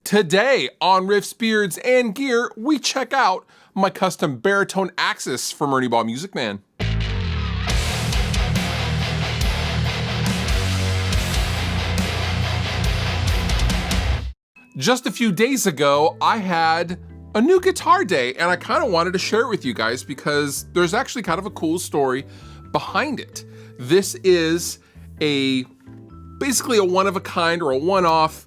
Today on Riffs, Beards, and Gear, we check out my custom baritone Axis from Ernie Ball Music Man. Just a few days ago, I had a new guitar day, and I kind of wanted to share it with you guys because there's actually kind of a cool story behind it. This is basically a one-of-a-kind or a one-off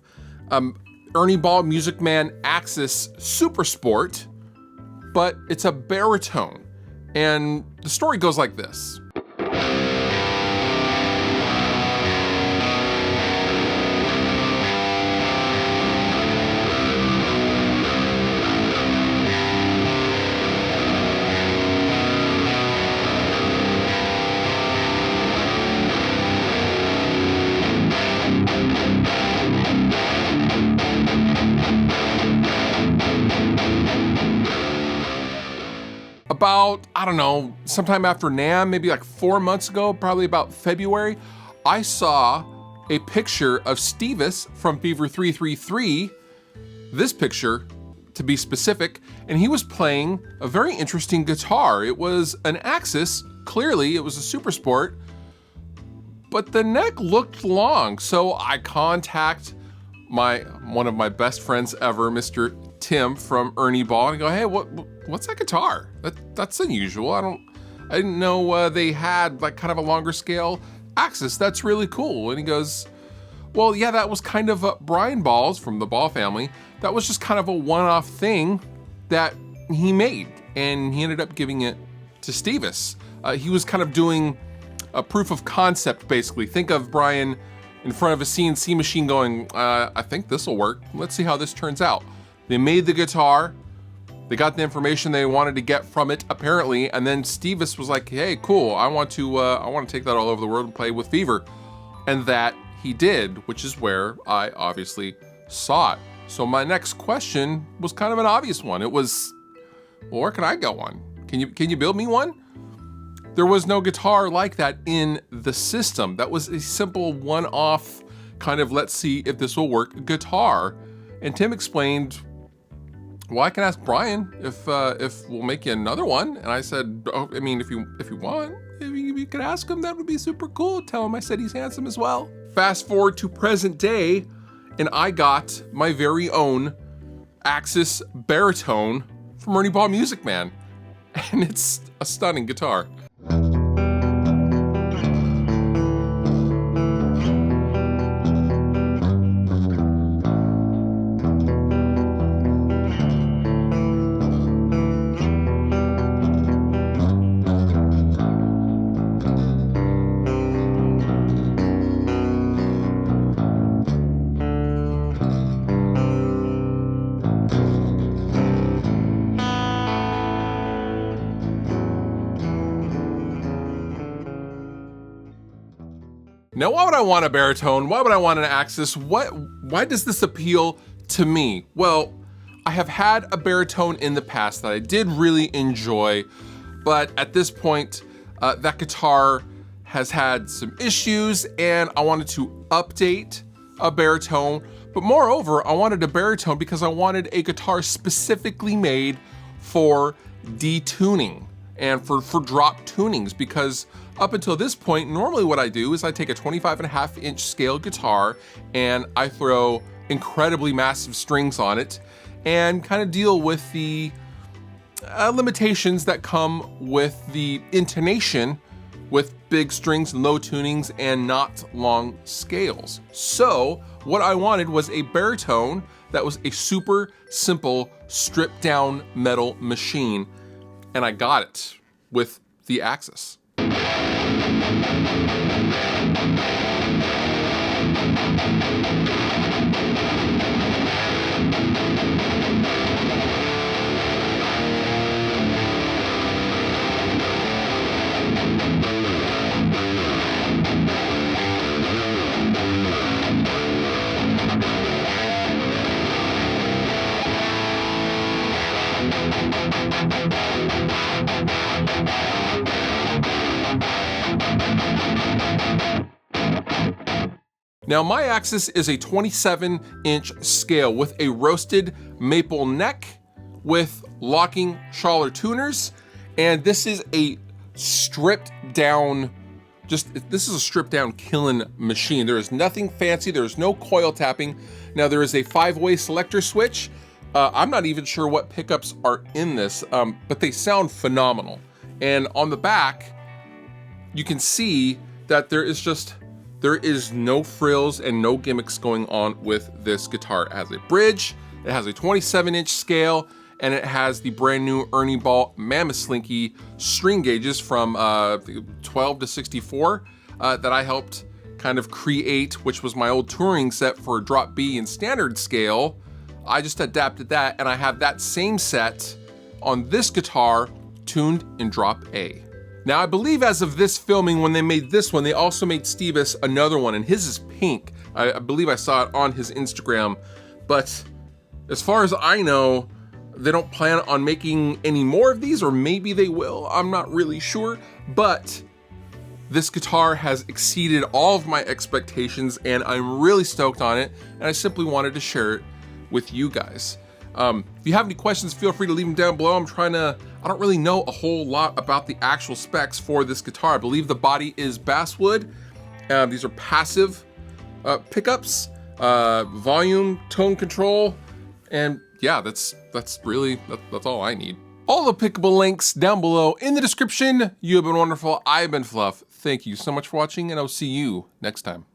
Ernie Ball Music Man Axis Super Sport, but it's a baritone. And the story goes like this. About, I don't know, sometime after NAMM, maybe like 4 months ago, probably about February, I saw a picture of Stevis from Fever 333, this picture to be specific, and he was playing a very interesting guitar. It was an Axis, clearly it was a Super Sport, but the neck looked long, so I contact one of my best friends ever, Mr. Tim from Ernie Ball, and I go, hey, what's that guitar? That's unusual. I didn't know they had like kind of a longer scale Axis. That's really cool. And he goes, well, yeah, that was kind of Brian Ball's from the Ball family. That was just kind of a one-off thing that he made, and he ended up giving it to Stevis. He was kind of doing a proof of concept, basically. Think of Brian in front of a CNC machine going, I think this will work. Let's see how this turns out. They made the guitar, they got the information they wanted to get from it, apparently, and then Stevis was like, hey, cool, I want to take that all over the world and play with Fever. And that he did, which is where I obviously saw it. So my next question was kind of an obvious one. It was, well, where can I get one? Can you build me one? There was no guitar like that in the system. That was a simple one-off kind of, let's see if this will work guitar. And Tim explained, well, I can ask Brian if we'll make you another one. And I said, oh, I mean, if you want, if you could ask him, that would be super cool. Tell him I said he's handsome as well. Fast forward to present day, and I got my very own Axis baritone from Ernie Ball Music Man. And it's a stunning guitar. Now, why would I want a baritone? Why would I want an Axis? Why does this appeal to me? Well, I have had a baritone in the past that I did really enjoy, but at this point, that guitar has had some issues and I wanted to update a baritone. But moreover, I wanted a baritone because I wanted a guitar specifically made for detuning and for drop tunings, because up until this point, normally what I do is I take a 25.5-inch scale guitar and I throw incredibly massive strings on it and kind of deal with the limitations that come with the intonation with big strings and low tunings and not long scales. So what I wanted was a baritone that was a super simple stripped down metal machine, and I got it with the Axis. Now my axis is a 27-inch scale with a roasted maple neck with locking Schaller tuners, and this is a stripped down, this is a stripped down killing machine. There is nothing fancy, there is no coil tapping. Now there is a 5-way selector switch. I'm not even sure what pickups are in this, but they sound phenomenal. And on the back, you can see that there is no frills and no gimmicks going on with this guitar. It has a bridge, it has a 27-inch scale, and it has the brand new Ernie Ball Mammoth Slinky string gauges from 12 to 64 that I helped kind of create, which was my old touring set for drop B and standard scale. I just adapted that, and I have that same set on this guitar tuned in drop A. Now I believe as of this filming, when they made this one, they also made Stevis another one, and his is pink. I believe I saw it on his Instagram, but as far as I know, they don't plan on making any more of these, or maybe they will, I'm not really sure, but this guitar has exceeded all of my expectations and I'm really stoked on it, and I simply wanted to share it with you guys. If you have any questions, feel free to leave them down below. I don't really know a whole lot about the actual specs for this guitar. I believe the body is basswood. These are passive pickups, volume, tone control, and yeah, that's all I need. All the pickable links down below in the description. You have been wonderful. I've been Fluff. Thank you so much for watching, and I'll see you next time.